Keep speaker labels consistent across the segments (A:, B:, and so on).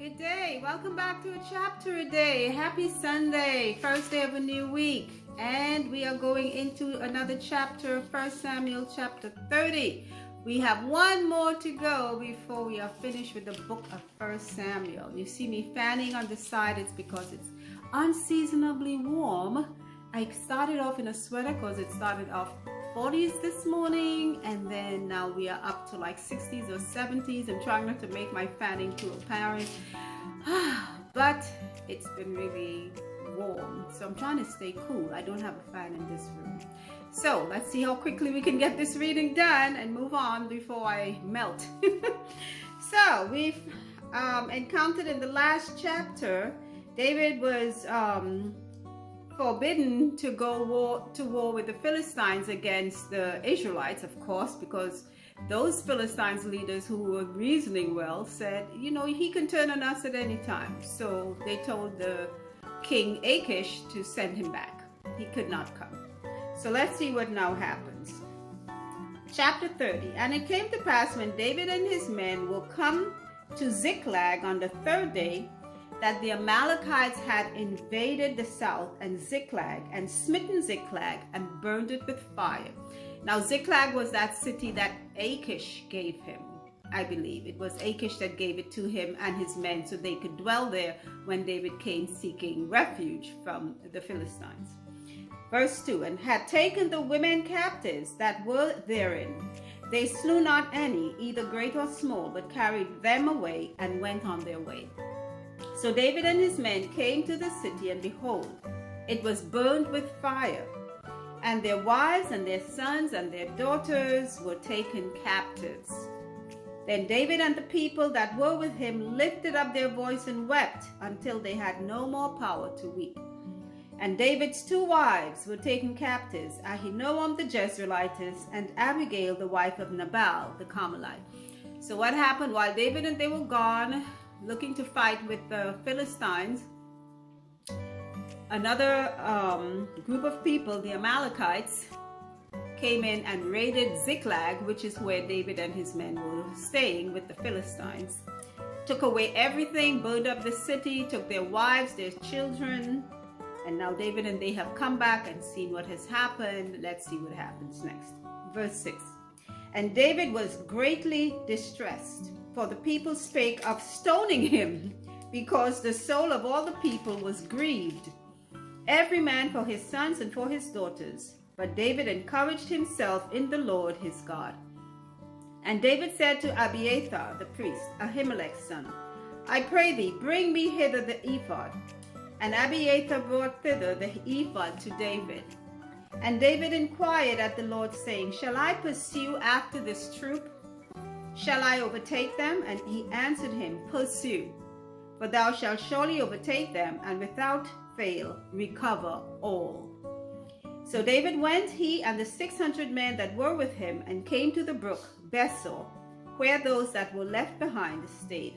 A: Good day. Welcome back to a chapter a day. Happy Sunday, first day of a new week. And we are going into another chapter, 1 Samuel chapter 30. We have one more to go before we are finished with the book of 1 Samuel. You see me fanning on the side, it's because it's unseasonably warm. I started off in a sweater because it started off 40s this morning, and then now we are up to like 60s or 70s. I'm trying not to make my fanning too apparent, but it's been really warm, so I'm trying to stay cool. I don't have a fan in this room, so let's see how quickly we can get this reading done and move on before I melt. So we've encountered in the last chapter, David was forbidden to go to war with the Philistines against the Israelites, of course, because those Philistines leaders who were reasoning well said, you know, he can turn on us at any time. So they told the king Achish to send him back. He could not come. So let's see what now happens. Chapter 30. And it came to pass when David and his men will come to Ziklag on the third day, that the Amalekites had invaded the south and Ziklag, and smitten Ziklag and burned it with fire. Now Ziklag was that city that Achish gave him. I believe it was Achish that gave it to him and his men so they could dwell there when David came seeking refuge from the Philistines. Verse 2, and had taken the women captives that were therein. They slew not any, either great or small, but carried them away and went on their way. So David and his men came to the city, and behold, it was burned with fire, and their wives and their sons and their daughters were taken captives. Then David and the people that were with him lifted up their voice and wept until they had no more power to weep. And David's two wives were taken captives, Ahinoam the Jezreelitess and Abigail the wife of Nabal the Carmelite. So what happened while David and they were gone, looking to fight with the Philistines, another group of people, the Amalekites, came in and raided Ziklag, which is where David and his men were staying with the Philistines. Took away everything, burned up the city, took their wives, their children, and now David and they have come back and seen what has happened. Let's see what happens next. Verse 6. And David was greatly distressed, for the people spake of stoning him, because the soul of all the people was grieved, every man for his sons and for his daughters. But David encouraged himself in the Lord his God. And David said to Abiathar the priest, Ahimelech's son, I pray thee, bring me hither the ephod. And Abiathar brought thither the ephod to David. And David inquired at the Lord, saying, Shall I pursue after this troop? Shall I overtake them? And he answered him, Pursue, for thou shalt surely overtake them, and without fail recover all. So David went, he and the 600 men that were with him, and came to the brook Besor, where those that were left behind stayed.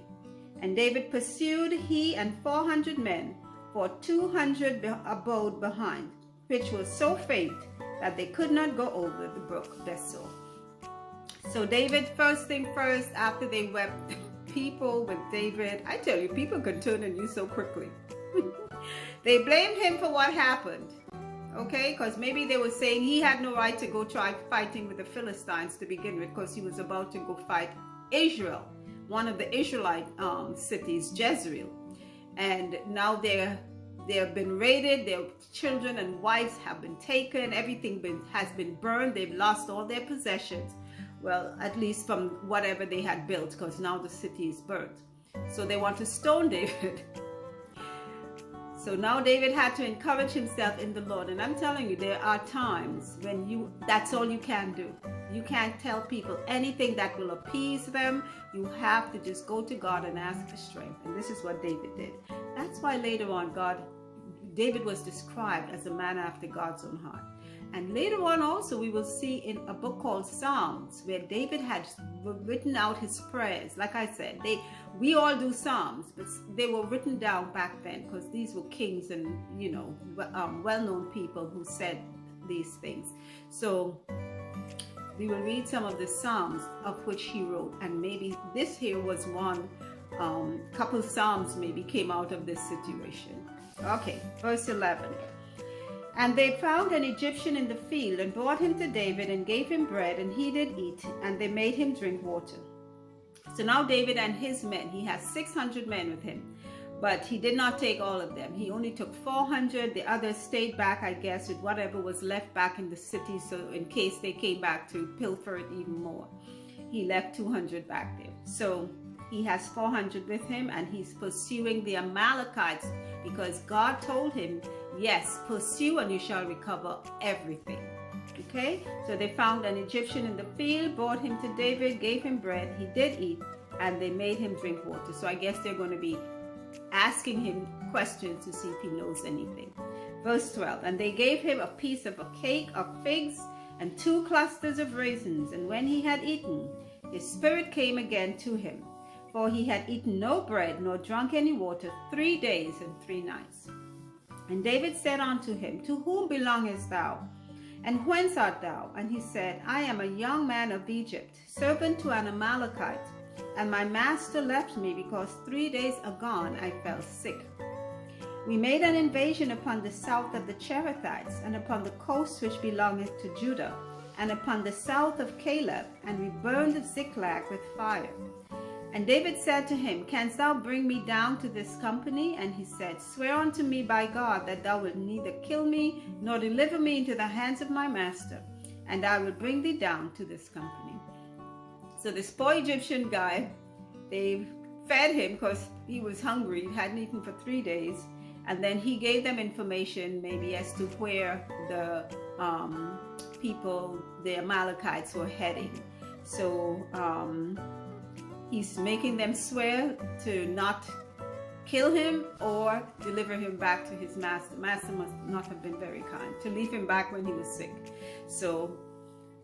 A: And David pursued, he and 400 men, for 200 abode behind, which was so faint that they could not go over the brook Besor. So David, first thing first, after they wept, people with David, I tell you, people can turn on you so quickly. They blamed him for what happened, okay? Because maybe they were saying he had no right to go try fighting with the Philistines to begin with, because he was about to go fight Israel, one of the Israelite cities, Jezreel. And now they have been raided, their children and wives have been taken, everything has been burned, they've lost all their possessions. Well, at least from whatever they had built, because now the city is burnt. So they want to stone David. So now David had to encourage himself in the Lord. And I'm telling you, there are times when that's all you can do. You can't tell people anything that will appease them. You have to just go to God and ask for strength. And this is what David did. That's why later on, David was described as a man after God's own heart. And later on also we will see in a book called Psalms, where David had written out his prayers. Like I said, we all do Psalms, but they were written down back then because these were kings and, you know, well-known people who said these things. So we will read some of the Psalms of which he wrote, and maybe this here was one couple Psalms maybe came out of this situation. Okay, verse 11. And they found an Egyptian in the field and brought him to David and gave him bread, and he did eat, and they made him drink water. So now David and his men, he has 600 men with him, but he did not take all of them. He only took 400. The others stayed back, I guess, with whatever was left back in the city, so in case they came back to pilfer it even more. He left 200 back there. So he has 400 with him, and he's pursuing the Amalekites because God told him, yes, pursue and you shall recover everything. Okay, so they found an Egyptian in the field, brought him to David, gave him bread, he did eat, and they made him drink water. So I guess they're going to be asking him questions to see if he knows anything. Verse 12, and they gave him a piece of a cake of figs and 2 clusters of raisins, and when he had eaten, his spirit came again to him, for he had eaten no bread nor drunk any water 3 days and 3 nights. And David said unto him, to whom belongest thou? And whence art thou? And he said, I am a young man of Egypt, servant to an Amalekite, and my master left me because 3 days agone I fell sick. We made an invasion upon the south of the Cherethites, and upon the coast which belongeth to Judah, and upon the south of Caleb, and we burned Ziklag with fire. And David said to him, canst thou bring me down to this company? And he said, swear unto me by God that thou wilt neither kill me nor deliver me into the hands of my master, and I will bring thee down to this company. So this poor Egyptian guy, they fed him because he was hungry, he hadn't eaten for 3 days, and then he gave them information maybe as to where the people, the Amalekites, were heading. So he's making them swear to not kill him or deliver him back to his master. Master must not have been very kind to leave him back when he was sick. So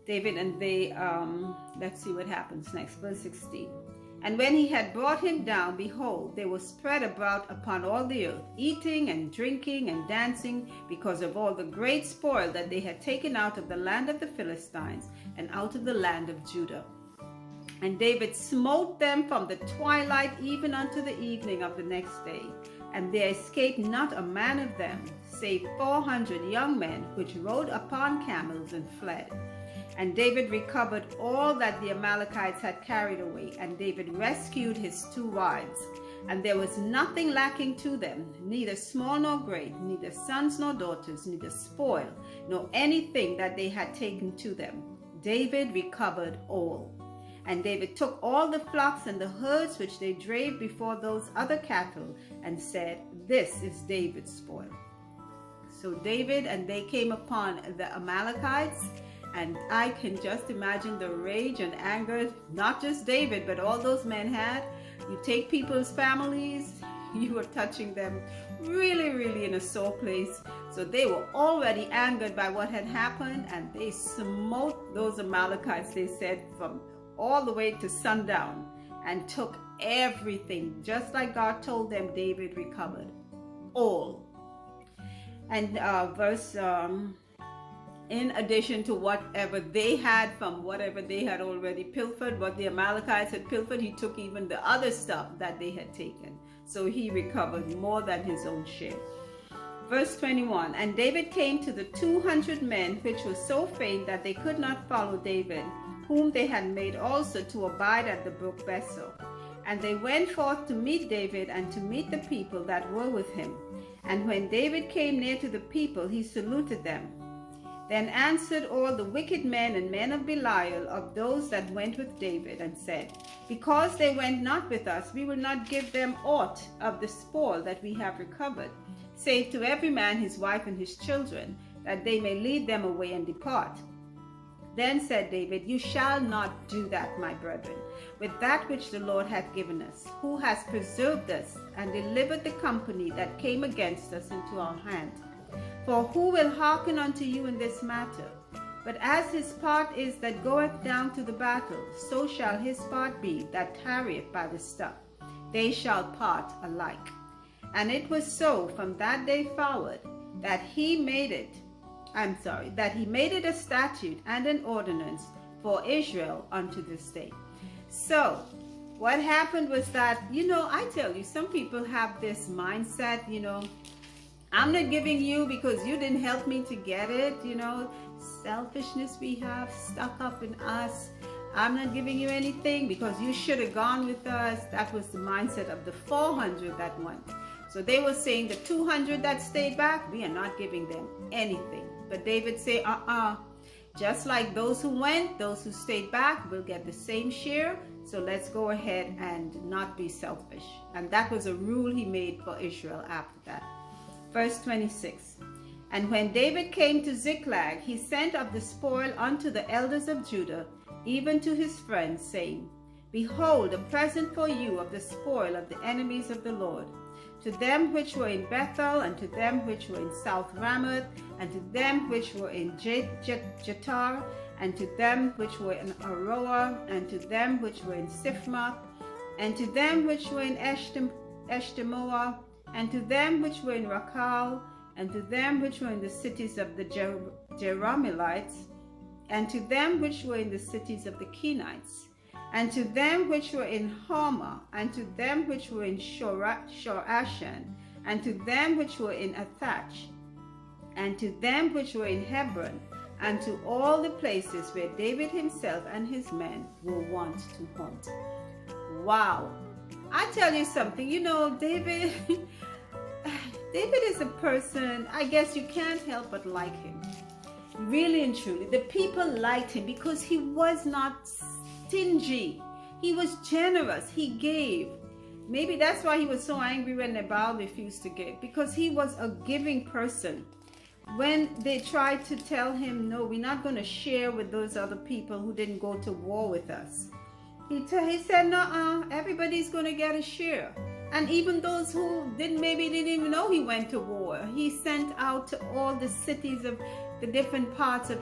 A: David and they, let's see what happens next, verse 16. And when he had brought him down, behold, they were spread about upon all the earth, eating and drinking and dancing, because of all the great spoil that they had taken out of the land of the Philistines and out of the land of Judah. And David smote them from the twilight even unto the evening of the next day. And there escaped not a man of them, save 400 young men, which rode upon camels and fled. And David recovered all that the Amalekites had carried away, and David rescued his 2 wives. And there was nothing lacking to them, neither small nor great, neither sons nor daughters, neither spoil, nor anything that they had taken to them. David recovered all. And David took all the flocks and the herds which they drave before those other cattle, and said, this is David's spoil. So David and they came upon the Amalekites, and I can just imagine the rage and anger, not just David, but all those men had. You take people's families, you are touching them really, really in a sore place. So they were already angered by what had happened, and they smote those Amalekites, they said, from all the way to sundown, and took everything. Just like God told them, David recovered all. And in addition to whatever they had from whatever they had already pilfered, what the Amalekites had pilfered, he took even the other stuff that they had taken. So he recovered more than his own share. Verse 21, and David came to the 200 men, which were so faint that they could not follow David, whom they had made also to abide at the brook Bessel. And they went forth to meet David and to meet the people that were with him. And when David came near to the people, he saluted them. Then answered all the wicked men and men of Belial of those that went with David, and said, because they went not with us, we will not give them aught of the spoil that we have recovered, save to every man his wife and his children, that they may lead them away and depart. Then said David, you shall not do that, my brethren, with that which the Lord hath given us, who has preserved us and delivered the company that came against us into our hand. For who will hearken unto you in this matter? But as his part is that goeth down to the battle, so shall his part be that tarrieth by the stuff. They shall part alike. And it was so from that day forward that he made it a statute and an ordinance for Israel unto this day. So what happened was that, I tell you, some people have this mindset, I'm not giving you because you didn't help me to get it, selfishness we have stuck up in us. I'm not giving you anything because you should have gone with us. That was the mindset of the 400 that went. So they were saying the 200 that stayed back, we are not giving them anything. But David said, just like those who went, those who stayed back will get the same share. So let's go ahead and not be selfish. And that was a rule he made for Israel after that. Verse 26. And when David came to Ziklag, he sent of the spoil unto the elders of Judah, even to his friends, saying, Behold, a present for you of the spoil of the enemies of the Lord. To them which were in Bethel, and to them which were in South Ramoth, and to them which were in Jetar, and to them which were in Aroah, and to them which were in Siphmoth, and to them which were in Eshtemoa, and to them which were in Rakal, and to them which were in the cities of the Jerahmeelites, and to them which were in the cities of the Kenites, and to them which were in Hormah, and to them which were in Shorashan, and to them which were in Athach, and to them which were in Hebron, and to all the places where David himself and his men were wont to hunt. Wow. I tell you something, David, David is a person, I guess you can't help but like him. Really and truly. The people liked him because he was not stingy. He was generous. He gave. Maybe that's why he was so angry when Nabal refused to give, because he was a giving person. When they tried to tell him, no, we're not going to share with those other people who didn't go to war with us, he said, no, everybody's going to get a share. And even those who didn't even know he went to war, he sent out to all the cities of the different parts of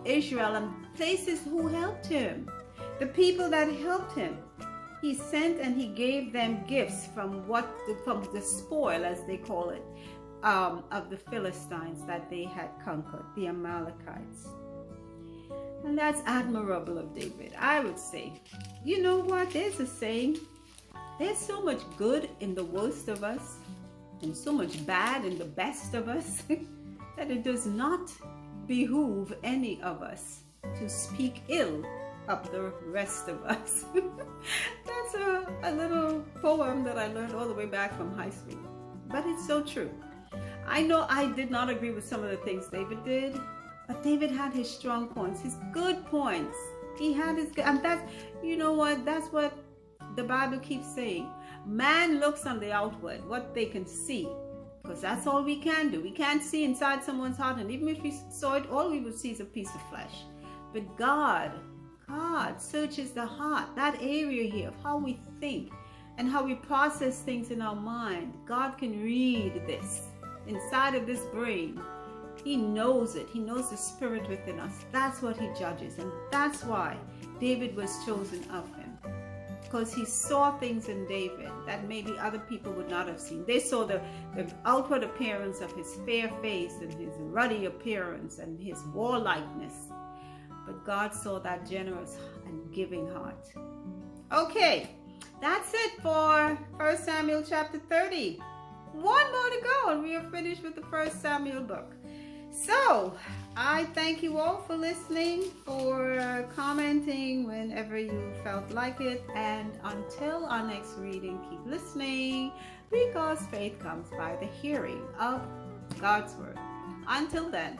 A: Israel and places who helped him. The people that helped him, he sent and he gave them gifts from the spoil, as they call it, of the Philistines that they had conquered, the Amalekites. And that's admirable of David, I would say. You know what? There's a saying, there's so much good in the worst of us and so much bad in the best of us that it does not behoove any of us to speak ill of the rest of us. That's a little poem that I learned all the way back from high school. But it's so true. I know I did not agree with some of the things David did, but David had his strong points, his good points. He had his good, and that's, that's what the Bible keeps saying. Man looks on the outward, what they can see, because that's all we can do. We can't see inside someone's heart, and even if we saw it, all we would see is a piece of flesh. But God searches the heart, that area here of how we think and how we process things in our mind. God can read this inside of this brain. He knows it. He knows the spirit within us. That's what he judges, and that's why David was chosen of him, because he saw things in David that maybe other people would not have seen. They saw the outward appearance of his fair face and his ruddy appearance and his warlikeness, but God saw that generous and giving heart. Okay, that's it for 1 Samuel chapter 30. One more to go and we are finished with the 1 Samuel book. So I thank you all for listening, for commenting whenever you felt like it, and until our next reading, keep listening, because faith comes by the hearing of God's word. Until then,